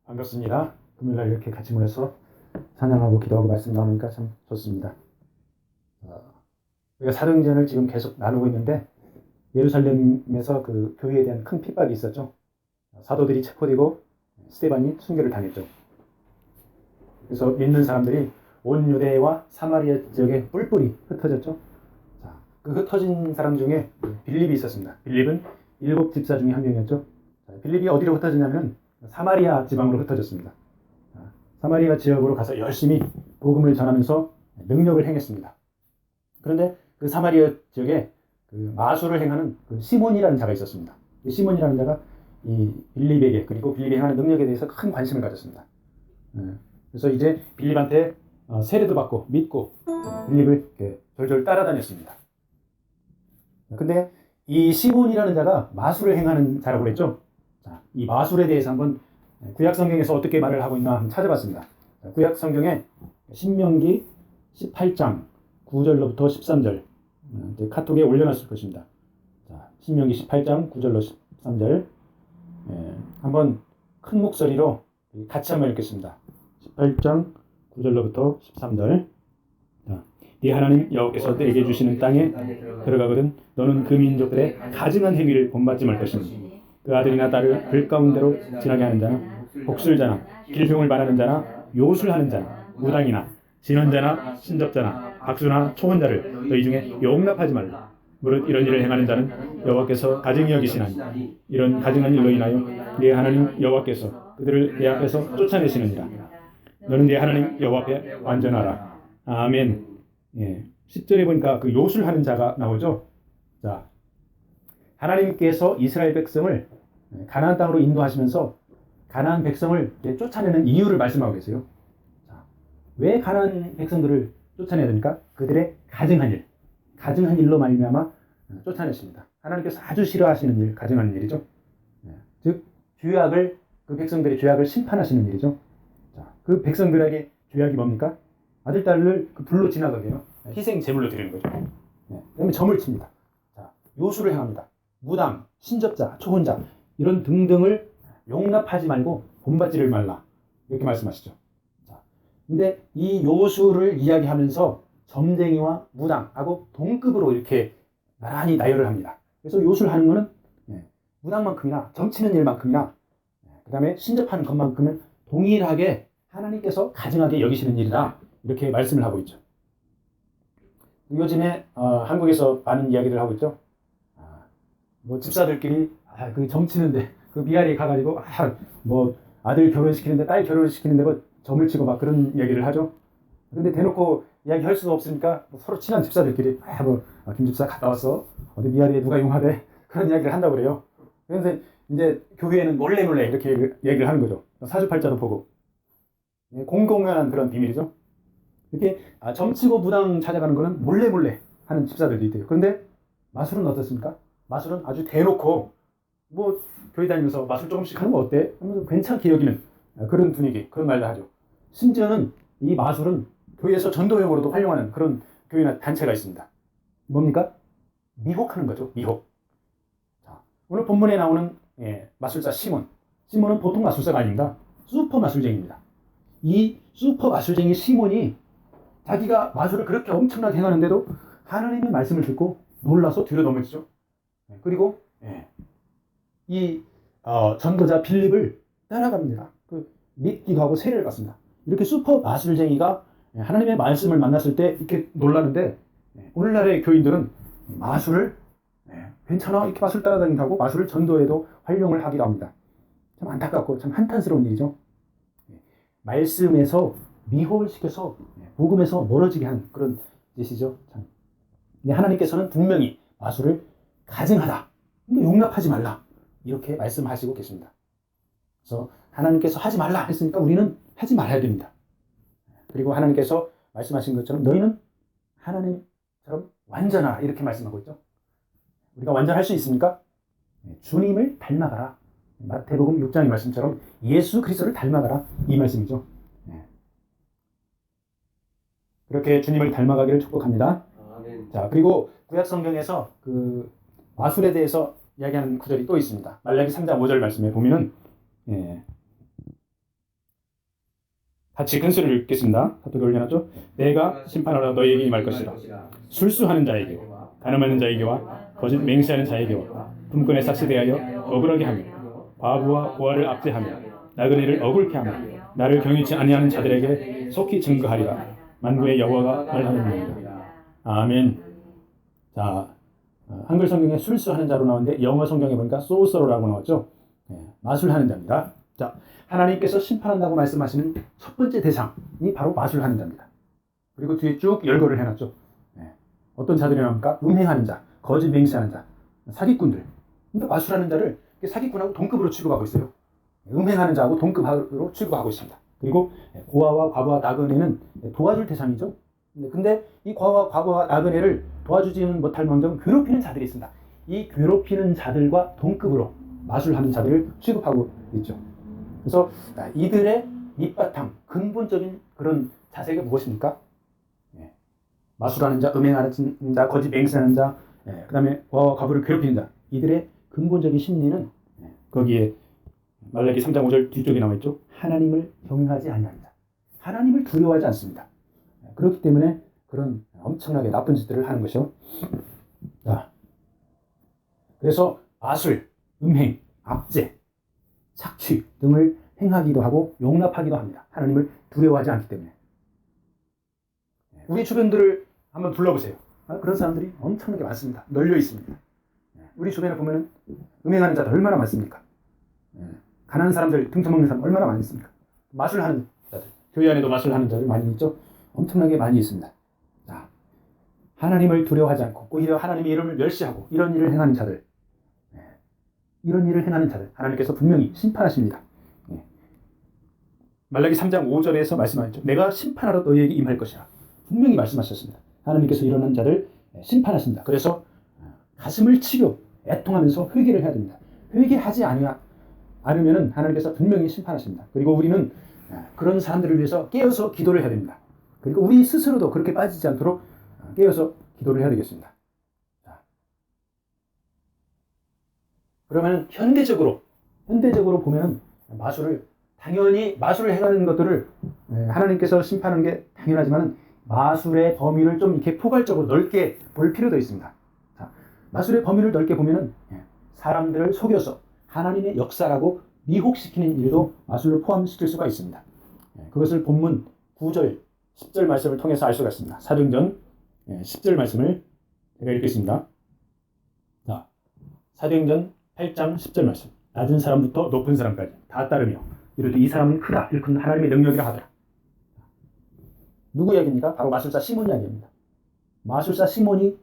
반갑습니다. 금요일날 이렇게 같이 모여서 찬양하고 기도하고 말씀 나누니까 참 좋습니다. 우리가 사도행전을 지금 계속 나누고 있는데 예루살렘에서 그 교회에 대한 큰 핍박이 있었죠. 사도들이 체포되고 스데반이 순교를 당했죠. 그래서 믿는 사람들이 온 유대와 사마리아 지역에 뿔뿔이 흩어졌죠. 자, 그 흩어진 사람 중에 빌립이 있었습니다. 빌립은 7 집사 중에 한 명이었죠. 빌립이 어디로 흩어지냐면 사마리아 지방으로 흩어졌습니다. 사마리아 지역으로 가서 열심히 복음을 전하면서 능력을 행했습니다. 그런데 그 사마리아 지역에 그 마술을 행하는 그 시몬이라는 자가 있었습니다. 이 시몬이라는 자가 이 빌립에게 그리고 빌립이 행하는 능력에 대해서 큰 관심을 가졌습니다. 그래서 이제 빌립한테 세례도 받고 믿고 빌립을 이렇게 졸졸 따라다녔습니다. 근데 이 시몬이라는 자가 마술을 행하는 자라고 그랬죠. 자, 이 마술에 대해서 한번 구약 성경에서 어떻게 말을 하고 있나 한번 찾아봤습니다. 구약 성경에 신명기 18장 9절로부터 13절 카톡에 올려놨을 것입니다. 자, 신명기 18장 9절로 13절 한번 큰 목소리로 같이 한번 읽겠습니다. 18장 9절로부터 13절. 네 하나님 여호와께서 내게 주시는 땅에 들어가거든 너는 그 민족들의 가증한 행위를 본받지 말 것이니 그 아들이나 딸을 글 가운데로 지나게 하는 자나 복술자나 길병을 말하는 자나 요술하는 자나 무당이나 진언자나 신접자나 박수나 초혼자를 너희 중에 용납하지 말라. 무릇 이런 일을 행하는 자는 여호와께서 가증히 여기시나니 이런 가증한 일로 인하여 네 하나님 여호와께서 그들을 내 앞에서 쫓아내시느니라. 너는 네 하나님 여호와 앞에 완전하라. 아멘. 10절에 보니까 그 요술하는 자가 나오죠. 자, 하나님께서 이스라엘 백성을 가나안 땅으로 인도하시면서 가나안 백성을 쫓아내는 이유를 말씀하고 계세요. 자, 왜 가나안 백성들을 쫓아내야 됩니까? 그들의 가증한 일로 말미암아 쫓아내십니다. 하나님께서 아주 싫어하시는 일, 가증한 일이죠. 즉 죄악을 그 백성들의 죄악을 심판하시는 일이죠. 자, 그 백성들에게 죄악이 뭡니까? 아들, 딸을 그 불로 지나가게 희생 제물로 드리는 거죠. 그다음에 점을 칩니다. 자, 요술을 행합니다. 무당, 신접자, 초혼자 이런 등등을 용납하지 말고 본받지를 말라 이렇게 말씀하시죠. 자, 근데 이 요술을 이야기하면서 점쟁이와 무당하고 동급으로 이렇게 나란히 나열을 합니다. 그래서 요술하는 거는 무당만큼이나 점치는 일만큼이나 그 다음에 신접하는 것만큼은 동일하게 하나님께서 가증하게 여기시는 일이다 이렇게 말씀을 하고 있죠. 요즘에 한국에서 많은 이야기를 하고 있죠. 뭐 집사들끼리 그 점치는데 그 미아리에 가가지고 뭐 아들 결혼시키는데 딸 결혼시키는데 뭐 점을 치고 막 그런 얘기를 하죠. 근데 대놓고 이야기할 수도 없으니까 뭐 서로 친한 집사들끼리 김 집사 갔다 왔어 어디 미아리에 누가 용하대 그런 이야기를 한다고 그래요. 그래서 이제 교회에는 몰래 이렇게 얘기를 하는 거죠. 사주팔자도 보고 공공연한 그런 비밀이죠. 이렇게 점치고 무당 찾아가는 거는 몰래 하는 집사들도 있대요. 그런데 마술은 어떻습니까? 마술은 아주 대놓고 뭐 교회 다니면서 마술 조금씩 하는 거 어때? 하면서 괜찮게 여기는 그런 분위기, 그런 말도 하죠. 심지어는 이 마술은 교회에서 전도용으로도 활용하는 그런 교회나 단체가 있습니다. 뭡니까? 미혹하는 거죠. 미혹. 자, 오늘 본문에 나오는 마술사 시몬은 보통 마술사가 아닙니다. 슈퍼 마술쟁이입니다. 이 슈퍼 마술쟁이 시몬이 자기가 마술을 그렇게 엄청나게 행하는데도 하나님의 말씀을 듣고 놀라서 뒤로 넘어지죠. 그리고 이 전도자 빌립을 따라갑니다. 믿기도 하고 세례를 받습니다. 이렇게 슈퍼 마술쟁이가 하나님의 말씀을 만났을 때 이렇게 놀라는데 오늘날의 교인들은 마술을 괜찮아 이렇게 마술 따라다닌다고 마술을 전도에도 활용을 하기도 합니다. 참 안타깝고 참 한탄스러운 일이죠. 말씀에서 미혹을 시켜서 복음에서 멀어지게 한 그런 짓이죠. 근데 하나님께서는 분명히 마술을 가증하다, 용납하지 말라 이렇게 말씀하시고 계십니다. 그래서 하나님께서 하지 말라 했으니까 우리는 하지 말아야 됩니다. 그리고 하나님께서 말씀하신 것처럼 너희는 하나님처럼 완전하라 이렇게 말씀하고 있죠. 우리가 완전할 수 있습니까? 주님을 닮아가라. 마태복음 6장의 말씀처럼 예수 그리스도를 닮아가라 이 말씀이죠. 그렇게 주님을 닮아가기를 축복합니다. 자, 그리고 구약 성경에서 그 마술에 대해서 이야기하는 구절이 또 있습니다. 말라기 3장 5절 말씀에 보면은 같이 근수를 읽겠습니다. 카톡에 올려놨죠. 내가 심판하러 너희에게 임할 것이라. 술수하는 자에게와 가늠하는 자에게와 거짓 맹세하는 자에게와 품권에 삭시되하여 억울하게 하며 과부와 고아를 압제하며 나그네를 억울케 하며 나를 경외치 아니하는 자들에게 속히 증거하리라. 만군의 여호와가 말하느니라. 아멘. 자, 한글 성경에 술수하는 자로 나오는데 영어 성경에 보니까 소서러라고 나왔죠. 마술하는 자입니다. 자, 하나님께서 심판한다고 말씀하시는 첫 번째 대상이 바로 마술하는 자입니다. 그리고 뒤에 쭉 열거를 해놨죠. 어떤 자들이 나옵니까? 음행하는 자, 거짓 맹세하는 자, 사기꾼들. 그러니까 마술하는 자를 사기꾼하고 동급으로 취급하고 있어요. 음행하는 자하고 동급으로 취급하고 있습니다. 그리고 고아와 과부와 나그네는 도와줄 대상이죠. 근데 이 고아와 과부와 나그네를 도와주지는 못할 망정 괴롭히는 자들이 있습니다. 이 괴롭히는 자들과 동급으로 마술하는 자들을 취급하고 있죠. 그래서 이들의 밑바탕, 근본적인 그런 자세가 무엇입니까? 마술하는 자, 음행하는 자, 거짓 맹세하는 자, 그 다음에 고아와 과부를 괴롭히는 자, 이들의 근본적인 심리는 거기에 말라기 3장 5절 뒤쪽에 나와있죠. 하나님을 경외하지 아니하는 자, 하나님을 두려워하지 않습니다. 그렇기 때문에 그런 엄청나게 나쁜 짓들을 하는 것이요. 자, 그래서 마술, 음행, 압제, 착취 등을 행하기도 하고 용납하기도 합니다. 하나님을 두려워하지 않기 때문에. 우리 주변들을 한번 불러보세요. 그런 사람들이 엄청나게 많습니다. 널려 있습니다. 우리 주변에 보면 음행하는 자들 얼마나 많습니까? 가난한 사람들, 등쳐먹는 사람 얼마나 많이 있습니까? 마술하는 자들, 교회 안에도 마술하는 자들 많이 있죠? 엄청나게 많이 있습니다. 자, 하나님을 두려워하지 않고 오히려 하나님의 이름을 멸시하고 이런 일을 행하는 자들, 이런 일을 행하는 자들 하나님께서 분명히 심판하십니다. 말라기 3장 5절에서 말씀하셨죠. 내가 심판하러 너희에게 임할 것이라 분명히 말씀하셨습니다. 하나님께서 이러는 자를 심판하십니다. 그래서 가슴을 치고 애통하면서 회개를 해야 됩니다. 회개하지 않으면 하나님께서 분명히 심판하십니다. 그리고 우리는 그런 사람들을 위해서 깨어서 기도를 해야 됩니다. 그리고 우리 스스로도 그렇게 빠지지 않도록 깨어서 기도를 해야 되겠습니다. 자, 그러면 현대적으로 보면 당연히 마술을 행하는 것들을 하나님께서 심판하는 게 당연하지만 마술의 범위를 좀 이렇게 포괄적으로 넓게 볼 필요도 있습니다. 자, 마술의 범위를 넓게 보면은 사람들을 속여서 하나님의 역사라고 미혹시키는 일도 마술로 포함시킬 수가 있습니다. 그것을 본문 9절, 10절 말씀을 통해서 알 수가 있습니다. 사도행전 10절 말씀을 제가 읽겠습니다. 자, 사도행전 8장 10절 말씀. 낮은 사람부터 높은 사람까지 다 따르며 이르되 이 사람은 크다 일컫는 하나님의 능력이라 하더라. 누구 이야기입니까? 바로 마술사 시몬 이야기입니다. 마술사 시몬이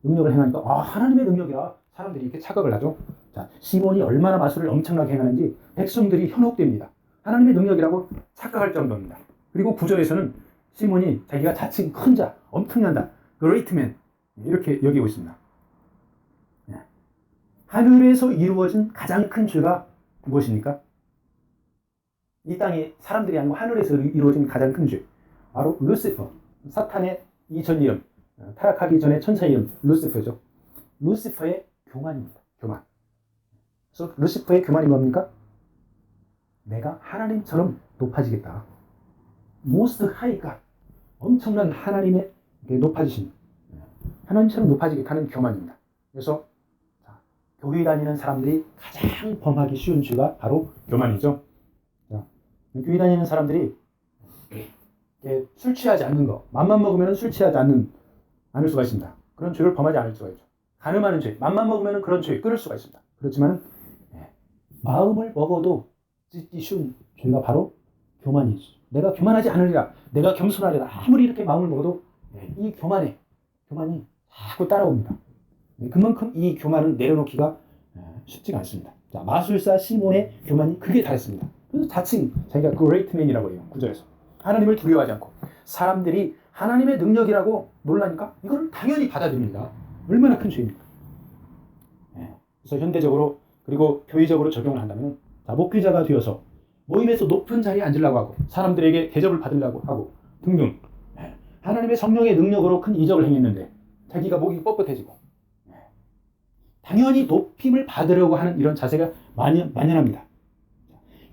능력을 행하니까 하나님의 능력이라 사람들이 이렇게 착각을 하죠. 자, 시몬이 얼마나 마술을 엄청나게 행하는지 백성들이 현혹됩니다. 하나님의 능력이라고 착각할 정도입니다. 그리고 9절에서는 시몬이 자기가 자칭 큰 자, 엄청난 자, great man 이렇게 여기고 있습니다. 하늘에서 이루어진 가장 큰 죄가 무엇입니까? 이 땅에 사람들이 아니고 하늘에서 이루어진 가장 큰 죄. 바로 루시퍼, 사탄의 이전 이름, 타락하기 전에 천사 이름 루시퍼죠. 루시퍼의 교만입니다. 교만. 그래서 루시퍼의 교만이 뭡니까? 내가 하나님처럼 높아지겠다. Most High God, 엄청난 하나님의 높아지심, 하나님처럼 높아지겠다는 교만입니다. 그래서 교회 다니는 사람들이 가장 범하기 쉬운 죄가 바로 교만이죠. 교회 다니는 사람들이 술 취하지 않는 거, 맘만 먹으면 술 취하지 않을 수가 있습니다. 그런 죄를 범하지 않을 수가 있죠. 가늠하는 죄, 맘만 먹으면 그런 죄 끊을 수가 있습니다. 그렇지만 마음을 먹어도 찢기 쉬운 죄가 바로 교만이죠. 내가 교만하지 않으리라, 내가 겸손하리라. 아무리 이렇게 마음을 먹어도 이 교만이 자꾸 따라옵니다. 그만큼 이 교만은 내려놓기가 쉽지가 않습니다. 자, 마술사 시몬의 교만이 크게 달했습니다. 그래서 자칭 자기가 great man이라고 해요. 9절에서. 하나님을 두려워하지 않고 사람들이 하나님의 능력이라고 놀라니까 이걸 당연히 받아들입니다. 얼마나 큰 죄입니까? 그래서 현대적으로 그리고 교회적으로 적용을 한다면 목회자가 되어서 모임에서 높은 자리에 앉으려고 하고 사람들에게 대접을 받으려고 하고 등등 하나님의 성령의 능력으로 큰 이적을 행했는데 자기가 목이 뻣뻣해지고 당연히 높임을 받으려고 하는 이런 자세가 만연합니다.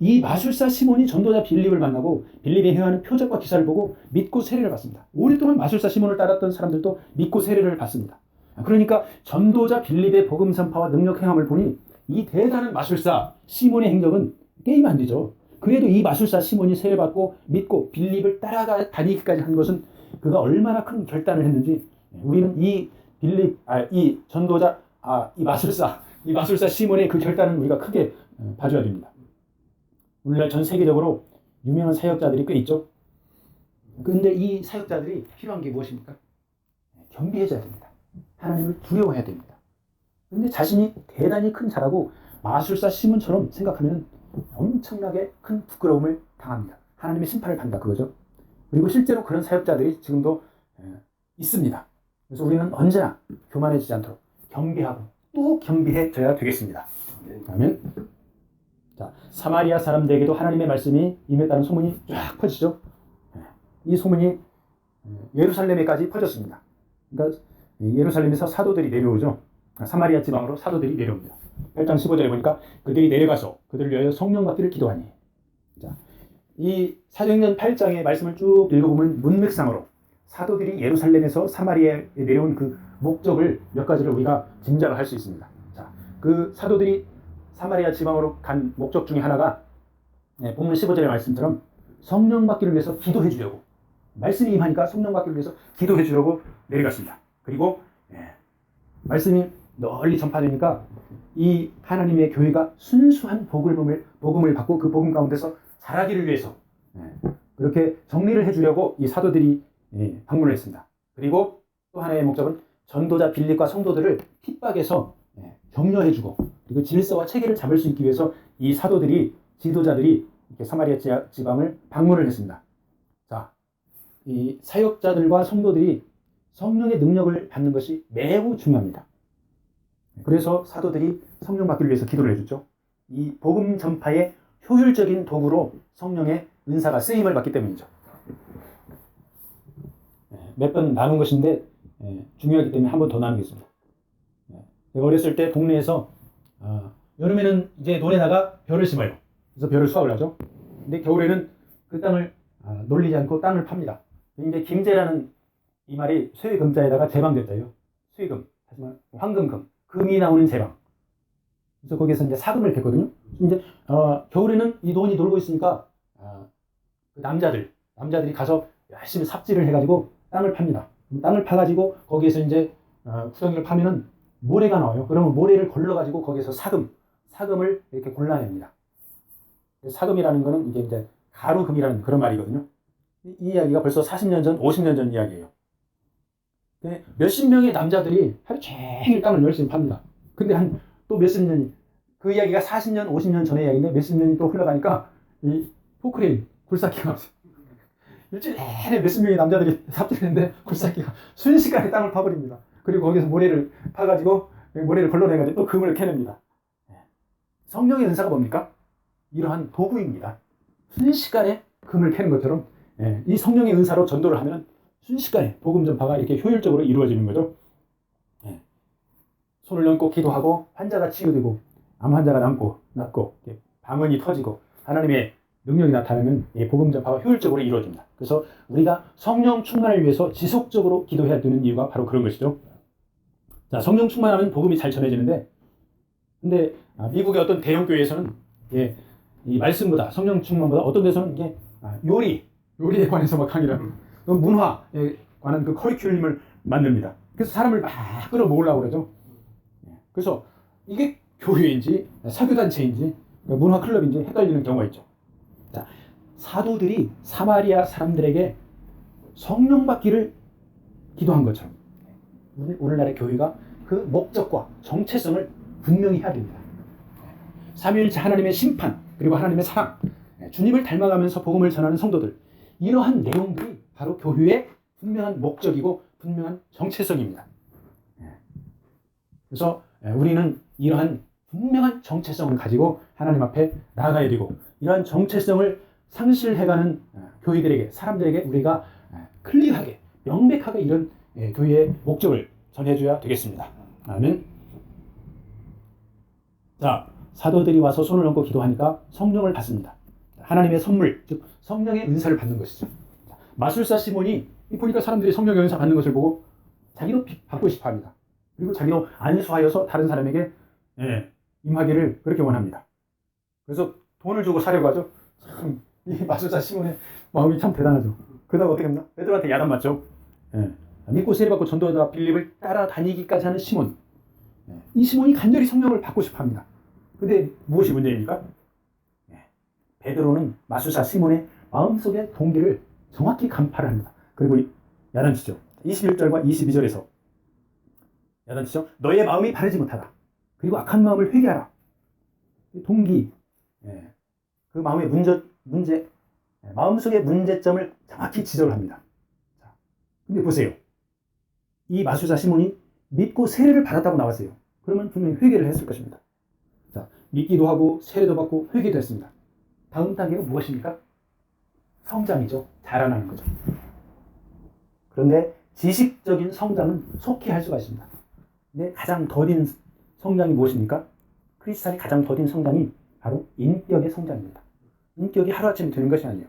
이 마술사 시몬이 전도자 빌립을 만나고 빌립이 행하는 표적과 기사를 보고 믿고 세례를 받습니다. 오랫동안 마술사 시몬을 따랐던 사람들도 믿고 세례를 받습니다. 그러니까 전도자 빌립의 복음 선파와 능력 행함을 보니 이 대단한 마술사 시몬의 행적은 게임 안 되죠. 그래도 이 마술사 시몬이 세례받고 믿고 빌립을 따라가 다니기까지 한 것은 그가 얼마나 큰 결단을 했는지 우리는 이 전도자, 이 마술사 시몬의 그 결단은 우리가 크게 봐줘야 됩니다. 오늘날 전 세계적으로 유명한 사역자들이 꽤 있죠. 그런데 이 사역자들이 필요한 게 무엇입니까? 겸비해져야 됩니다. 하나님을 두려워해야 됩니다. 그런데 자신이 대단히 큰 자라고 마술사 시몬처럼 생각하면 엄청나게 큰 부끄러움을 당합니다. 하나님의 심판을 받는다 그거죠. 그리고 실제로 그런 사역자들이 지금도 있습니다. 그래서 우리는 언제나 교만해지지 않도록 겸비하고 또 겸비해져야 되겠습니다. 그러면 사마리아 사람들에게도 하나님의 말씀이 임했다는 소문이 쫙 퍼지죠. 이 소문이 예루살렘에까지 퍼졌습니다. 그러니까 예루살렘에서 사도들이 내려오죠. 사마리아 지방으로 사도들이 내려옵니다. 8장 15절에 보니까 그들이 내려가서 그들을 위하여 성령 받기를 기도하니. 이 사도행전 8장의 말씀을 쭉 읽어보면 문맥상으로 사도들이 예루살렘에서 사마리아에 내려온 그 목적을 몇 가지를 우리가 짐작을 할 수 있습니다. 그 사도들이 사마리아 지방으로 간 목적 중에 하나가 본문 15절의 말씀처럼 성령 받기를 위해서 기도해 주려고, 말씀이 임하니까 성령 받기를 위해서 기도해 주려고 내려갔습니다. 그리고 말씀이 널리 전파되니까 이 하나님의 교회가 순수한 복음을 받고 그 복음 가운데서 자라기를 위해서 그렇게 정리를 해주려고 이 사도들이 방문을 했습니다. 그리고 또 하나의 목적은 전도자 빌립과 성도들을 핍박해서 격려해주고 그리고 질서와 체계를 잡을 수 있기 위해서 이 사도들이, 지도자들이 이렇게 사마리아 지방을 방문을 했습니다. 이 사역자들과 성도들이 성령의 능력을 받는 것이 매우 중요합니다. 그래서 사도들이 성령 받기를 위해서 기도를 해줬죠. 이 복음 전파의 효율적인 도구로 성령의 은사가 쓰임을 받기 때문이죠. 몇 번 나눈 것인데 중요하기 때문에 한 번 더 나누겠습니다. 제가 어렸을 때 동네에서 여름에는 이제 논에다가 벼를 심어요. 그래서 벼를 수확을 하죠. 근데 겨울에는 그 땅을 놀리지 않고 땅을 팝니다. 이제 김제라는 이 말이 쇠금자에다가 제방됐어요. 쇠금, 하지만 황금금, 금이 나오는 제방. 그래서 거기에서 이제 사금을 겠거든요. 이제 겨울에는 이 논이 놀고 있으니까 그 남자들이 가서 열심히 삽질을 해가지고 땅을 팝니다. 땅을 파가지고 거기에서 이제 구덩이를 파면은 모래가 나와요. 그러면 모래를 걸러가지고 거기에서 사금을 이렇게 골라냅니다. 사금이라는 거는 이게 이제 가루금이라는 그런 말이거든요. 이 이야기가 벌써 40년 전, 50년 전 이야기예요. 몇십 명의 남자들이 하루 종일 땅을 열심히 팝니다. 근데 또 몇십 년이, 그 이야기가 40년, 50년 전의 이야기인데 몇십 년이 또 흘러가니까 이 포크레인, 굴삭기가 없어요. 일주일에 몇십 명의 남자들이 삽질했는데 굴삭기가 순식간에 땅을 파버립니다. 그리고 거기서 모래를 파가지고 모래를 걸러내가지고 또 금을 캐냅니다. 성령의 은사가 뭡니까? 이러한 도구입니다. 순식간에 금을 캐는 것처럼 이 성령의 은사로 전도를 하면 순식간에 복음 전파가 이렇게 효율적으로 이루어지는 거죠. 손을 얹고 기도하고 환자가 치유되고 암 환자가 낫고 방언이 터지고 하나님의 능력이 나타나면 복음 전파가 효율적으로 이루어집니다. 그래서 우리가 성령 충만을 위해서 지속적으로 기도해야 되는 이유가 바로 그런 것이죠. 성령 충만하면 복음이 잘 전해지는데, 근데 미국의 어떤 대형 교회에서는 이 말씀보다, 성령 충만보다 어떤 데서는 이게 요리에 관해서 막 강의를 하고 문화에 관한 그 커리큘럼을 만듭니다. 그래서 사람을 막 끌어모으려고 그러죠. 그래서 이게 교회인지 사교단체인지 문화 클럽인지 헷갈리는 경우가 있죠. 사도들이 사마리아 사람들에게 성령 받기를 기도한 것처럼 오늘날의 교회가 그 목적과 정체성을 분명히 해야 됩니다. 삼위일체 하나님의 심판, 그리고 하나님의 사랑, 주님을 닮아가면서 복음을 전하는 성도들, 이러한 내용들이 바로 교회의 분명한 목적이고 분명한 정체성입니다. 그래서 우리는 이러한 분명한 정체성을 가지고 하나님 앞에 나아가야 되고, 이러한 정체성을 상실해가는 교회들에게, 사람들에게 우리가 클리어하게, 명백하게 이런 교회의 목적을 전해줘야 되겠습니다. 아멘. 사도들이 와서 손을 얹고 기도하니까 성령을 받습니다. 하나님의 선물, 즉 성령의 은사를 받는 것이죠. 마술사 시몬이 보니까 사람들이 성령의 은사 받는 것을 보고 자기도 받고 싶어 합니다. 그리고 자기도 안수하여서 다른 사람에게 임하기를 그렇게 원합니다. 그래서 돈을 주고 사려고 하죠. 참, 이 마술사 시몬의 마음이 참 대단하죠. 그러다가 어떻게 합니까? 베드로한테 야단 맞죠. 믿고 세례받고 전도하다가 빌립을 따라다니기까지 하는 시몬. 이 시몬이 간절히 성령을 받고 싶어 합니다. 근데 무엇이 문제입니까? 베드로는 마술사 시몬의 마음속의 동기를 정확히 간파를 합니다. 그리고 야단치죠. 21절과 22절에서 야단치죠. 너의 마음이 바르지 못하다. 그리고 악한 마음을 회개하라. 동기, 그 마음의 문제, 마음속의 문제점을 정확히 지적을 합니다. 자, 근데 보세요. 이 마술사 시몬이 믿고 세례를 받았다고 나왔어요. 그러면 분명히 회개를 했을 것입니다. 자, 믿기도 하고 세례도 받고 회개도 했습니다. 다음 단계가 무엇입니까? 성장이죠. 자라나는 거죠. 그런데 지식적인 성장은 속히 할 수가 있습니다. 근데 가장 더딘 성장이 무엇입니까? 크리스찬이 가장 더딘 성장이 바로 인격의 성장입니다. 인격이 하루아침에 되는 것이 아니에요.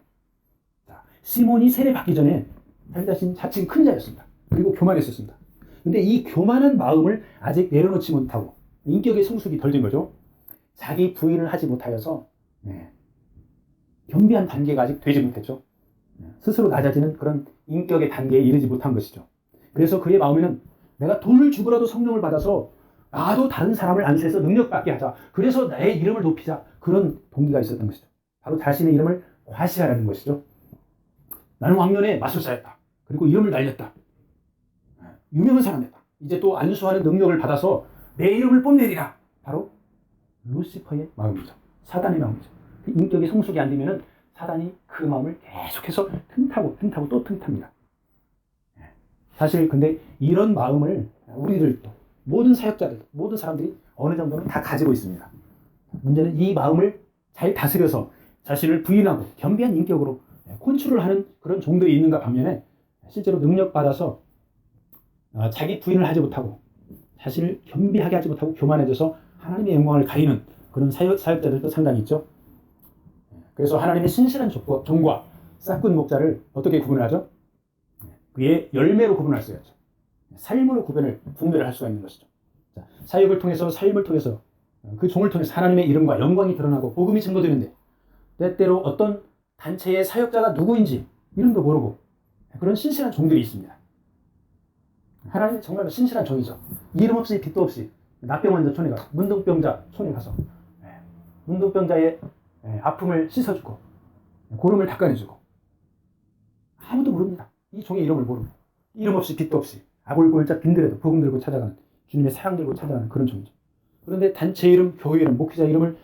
자, 시몬이 세례 받기 전에 자기 자신 자칭 큰 자였습니다. 그리고 교만했었습니다. 근데 이 교만한 마음을 아직 내려놓지 못하고 인격의 성숙이 덜 된 거죠. 자기 부인을 하지 못하여서 겸비한 단계가 아직 되지 못했죠. 스스로 낮아지는 그런 인격의 단계에 이르지 못한 것이죠. 그래서 그의 마음에는 내가 돈을 주고라도 성령을 받아서 나도 다른 사람을 안수해서 능력받게 하자. 그래서 나의 이름을 높이자. 그런 동기가 있었던 것이죠. 바로 자신의 이름을 과시하라는 것이죠. 나는 왕년에 마술사였다. 그리고 이름을 날렸다. 유명한 사람이었다. 이제 또 안수하는 능력을 받아서 내 이름을 뽐내리라. 바로 루시퍼의 마음이죠. 사단의 마음이죠. 그 인격의 성숙이 안 되면은 사단이 그 마음을 계속해서 틈타고 또 틈탑니다. 사실 근데 이런 마음을 우리들도 모든 사역자들, 모든 사람들이 어느 정도는 다 가지고 있습니다. 문제는 이 마음을 잘 다스려서 자신을 부인하고 겸비한 인격으로 컨트롤을 하는 그런 종들이 있는가 반면에 실제로 능력받아서 자기 부인을 하지 못하고 자신을 겸비하게 하지 못하고 교만해져서 하나님의 영광을 가리는 그런 사역자들도 상당히 있죠. 그래서 하나님의 신실한 종과 싹군 목자를 어떻게 구분하죠? 그의 열매로 구분할 수 있죠. 삶으로 분별을 할 수가 있는 것이죠. 자, 사역을 통해서 삶을 통해서 그 종을 통해서 하나님의 이름과 영광이 드러나고 복음이 증거되는데 때때로 어떤 단체의 사역자가 누구인지 이름도 모르고 그런 신실한 종들이 있습니다. 하나님 정말 신실한 종이죠. 이름 없이 빛도 없이 납병환자 촌에 가서 문둥병자 촌에 가서 문둥병자의 아픔을 씻어주고 고름을 닦아내주고 아무도 모릅니다. 이 종의 이름을 모릅니다. 이름 없이 빛도 없이 아골골짝 빈들에도 복음 들고 찾아가는 주님의 사랑 들고 찾아가는 그런 종이죠. 그런데 단체 이름, 교회 이름, 목회자 이름을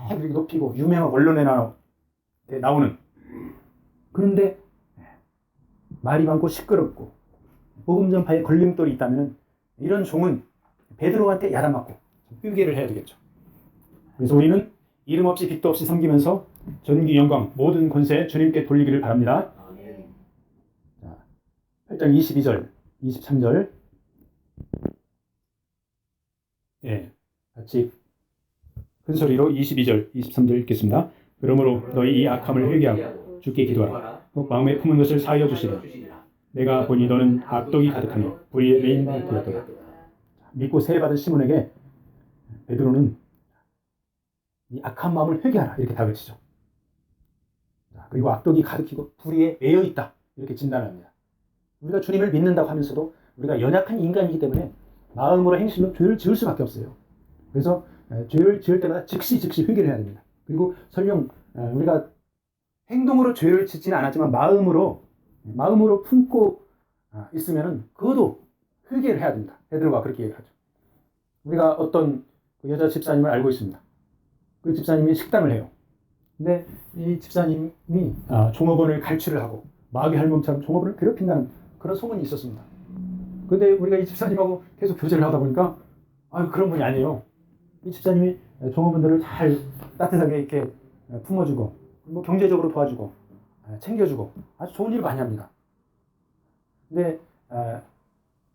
그렇게 높이고 유명한 언론에 나오는 그런데 말이 많고 시끄럽고 복음 전파에 걸림돌이 있다면 이런 종은 베드로한테 야단맞고 삐개를 해야 되겠죠. 그래서 우리는 이름 없이 빛도 없이 섬기면서 전기 영광 모든 권세 주님께 돌리기를 바랍니다. 자, 8장 22절 23절 같이 큰 소리로 22절 23절 읽겠습니다. 그러므로 너희 이 악함을 회개하고 주께 기도하라. 꼭 마음에 품은 것을 사하여 주시라. 내가 보니 너는 악독이 가득하며 불의의 메인바 되었더라. 믿고 세례받은 시몬에게 베드로는 이 악한 마음을 회개하라 이렇게 다그치죠. 그리고 악독이 가득히고 불의에 매여 있다 이렇게 진단합니다. 우리가 주님을 믿는다고 하면서도 우리가 연약한 인간이기 때문에 마음으로 행실로 죄를 지을 수밖에 없어요. 그래서 죄를 지을 때마다 즉시 회개를 해야 됩니다. 그리고 설령 우리가 행동으로 죄를 짓지는 않았지만 마음으로 품고 있으면은 그것도 회개를 해야 됩니다. 베드로가 그렇게 얘기하죠. 우리가 어떤 그 여자 집사님을 알고 있습니다. 그 집사님이 식당을 해요. 근데 이 집사님이 종업원을 갈취를 하고 마귀 할멈처럼 종업원을 괴롭힌다는 그런 소문이 있었습니다. 근데 우리가 이 집사님하고 계속 교제를 하다 보니까 그런 분이 아니에요. 이 집사님이 종업원들을 잘 따뜻하게 이렇게 품어주고 뭐 경제적으로 도와주고 챙겨주고 아주 좋은 일을 많이 합니다. 근데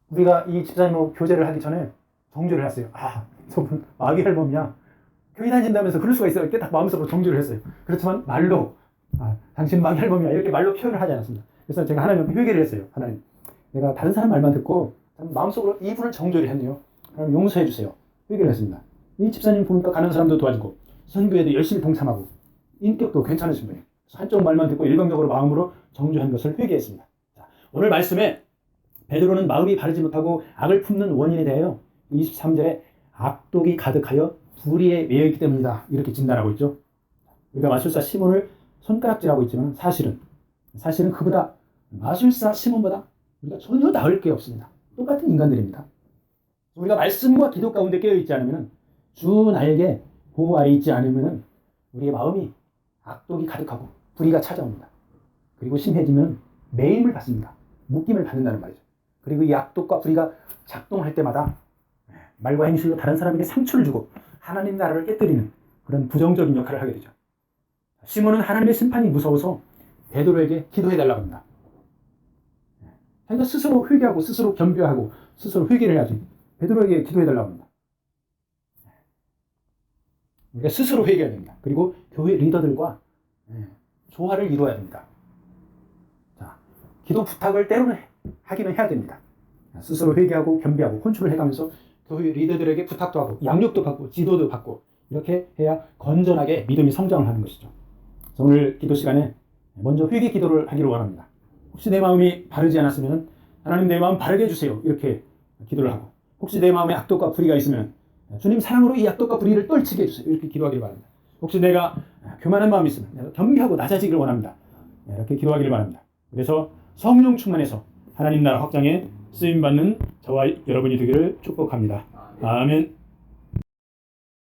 우리가 이 집사님하고 교제를 하기 전에 정죄를 했어요. 저분 마귀 할멈이야. 교회 다닌다면서 그럴 수가 있어요. 이렇게 딱 마음속으로 정죄를 했어요. 그렇지만 말로 당신 마귀 놈이야 이렇게 말로 표현을 하지 않았습니다. 그래서 제가 하나님 앞에 회개를 했어요. 하나님, 내가 다른 사람 말만 듣고 마음속으로 이분을 정죄를 했네요. 하나님 용서해 주세요. 회개를 했습니다. 이 집사님 보니까 가는 사람도 도와주고 선교에도 열심히 동참하고 인격도 괜찮으신 분이에요. 한쪽 말만 듣고 일방적으로 마음으로 정죄한 것을 회개했습니다. 자, 오늘 말씀에 베드로는 마음이 바르지 못하고 악을 품는 원인에 대하여 23절에 악독이 가득하여 불의에 매여 있기 때문이다 이렇게 진단하고 있죠. 우리가 마술사 시몬을 손가락질하고 있지만 사실은 그보다 마술사 시몬보다 우리가 전혀 나을 게 없습니다. 똑같은 인간들입니다. 우리가 말씀과 기도 가운데 깨어있지 않으면 주 날개 보호 아래 있지 않으면 우리의 마음이 악독이 가득하고 불의가 찾아옵니다. 그리고 심해지면 매임을 받습니다. 묶임을 받는다는 말이죠. 그리고 이 악독과 불의가 작동할 때마다 말과 행실로 다른 사람에게 상처를 주고 하나님 나라를 깨뜨리는 그런 부정적인 역할을 하게 되죠. 시몬은 하나님의 심판이 무서워서 베드로에게 기도해달라고 합니다. 자기가 스스로 회개하고 스스로 겸비하고 스스로 회개를 해야지 베드로에게 기도해달라고 합니다. 우리가 스스로 회개해야 됩니다. 그리고 교회 리더들과 조화를 이루어야 됩니다. 자, 기도 부탁을 때로는 하기는 해야 됩니다. 스스로 회개하고 겸비하고 혼쭐을 해가면서 교회 리더들에게 부탁도 하고 양육도 받고 지도도 받고 이렇게 해야 건전하게 믿음이 성장을 하는 것이죠. 오늘 기도 시간에 먼저 회개 기도를 하기를 원합니다. 혹시 내 마음이 바르지 않았으면 하나님 내 마음 바르게 해주세요 이렇게 기도를 하고, 혹시 내 마음에 악독과 불의가 있으면 주님 사랑으로 이 악독과 불의를 떨치게 해주세요 이렇게 기도하기를 바랍니다. 혹시 내가 교만한 마음이 있으면 내가 겸비하고 낮아지기를 원합니다. 이렇게 기도하기를 바랍니다. 그래서 성령 충만해서 하나님 나라 확장에 쓰임받는 저와 여러분이 되기를 축복합니다. 아멘.